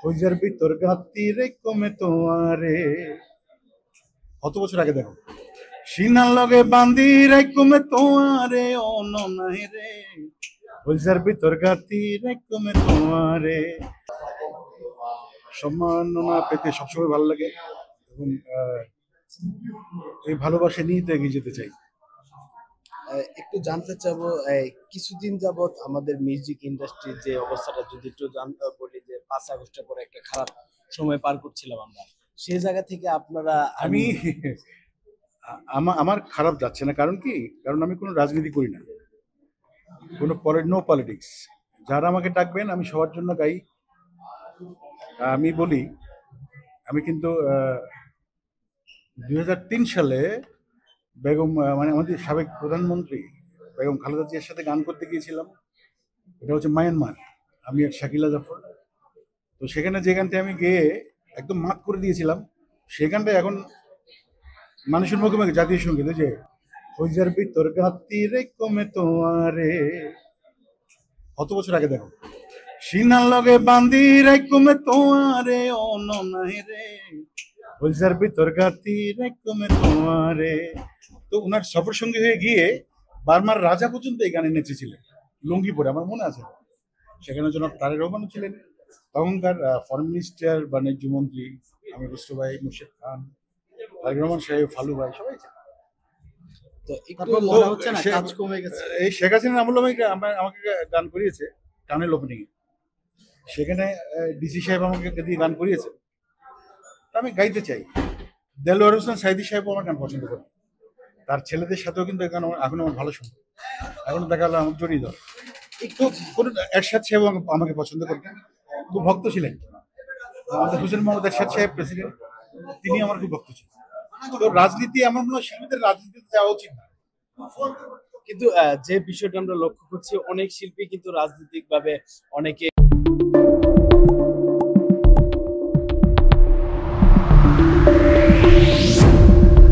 Howitzer ভিতর গাতি রে কমে তোমারে। কত বছর আগে দেখো, সিনার লগে বান্দি রে কমে তোমারে নাই রে। হইজার ভিতর গাতি রে কমে তোমারে। সম্মাননা পেতে সবসময় ভালো লাগে এবং এই ভালোবাসা নিয়ে তো এগিয়ে যেতে চাই। একটু জানতে চাবো, কিছুদিন যাবত আমাদের মিউজিক ইন্ডাস্ট্রির যে অবস্থাটা যদি একটু জানতে বলি, যে 5 আগস্টের পরে একটা খারাপ সময় পার করছিলাম আমরা, সেই জায়গা থেকে আপনারা আমি আমার খারাপ যাচ্ছে না, কারণ কি, কারণ আমি কোনো রাজনীতি করি না, কোনো নো পলিটিক্স। যারা আমাকে ডাকবেন আমি সবার জন্য গাই। আমি বলি, আমি কিন্তু 2003 সালে বেগম মানে আমাদের সাবেক প্রধানমন্ত্রী বেগম খালেদা জিয়ার সাথে গান করতে গিয়েছিলাম। এটা হচ্ছে মায়ানমার, আমি আর শাকিলা জাফর। তো সেখানে যে গানটা আমি গেয়ে একদম মাত করে দিয়েছিলাম, সেই গানটা এখন মানুষের মুখে মুখে জাতীয় সঙ্গীত, ওই যে হইজার ভিতর গাতি রে কমে তোমারে। কত বছর আগে দেখো, সিনার লগে বান্দি রে কমে তোমারে নাই রে। হইজার ভিতর গাতি রে কমে তোমারে। তো ওনার সফর সঙ্গী হয়ে গিয়ে বার্মার রাজা পর্যন্ত এই গানে নেচেছিলেন লুঙ্গি পরে, আমার মনে আছে। সেখানে জনাব তারেক রহমানও ছিলেন, তখনকার ফরেন মিনিস্টার, বাণিজ্য মন্ত্রী আমির খসরু ভাই, মুর্শিদ খান, তারেক রহমান সাহেব, ফালু ভাই, সবাই ছিলেন। তো একটু তারপর মনে হচ্ছে না কাজ কমে গেছে? এই শেখ হাসিনার আমল আমাকে গান করিয়েছে টানেল ওপেনিং এ। সেখানে ডিসি সাহেব আমাকে দিয়ে গান করিয়েছে। আমি গাইতে চাই। দেলোয়ার হোসেন সাইদি সাহেবও আমার গান পছন্দ করে। তার ছেলেদের সাথেও কিন্তু গান এখন আমার ভালো শুনতো। এখন দেখা গেলো আমাকে জড়িয়ে ধর একটু কোনো এরশাদ সাহেব আমাকে পছন্দ করতেন, খুব ভক্ত ছিলেন। আমাদের হোসেন মোহাম্মদ এরশাদ সাহেব প্রেসিডেন্ট, তিনি আমার খুব ভক্ত ছিলেন। তো রাজনীতি, আমার মনে হয় শিল্পীদের রাজনীতিতে যাওয়া উচিত না। কিন্তু যে বিষয়টা আমরা লক্ষ্য করছি, অনেক শিল্পী কিন্তু রাজনৈতিক ভাবে অনেকে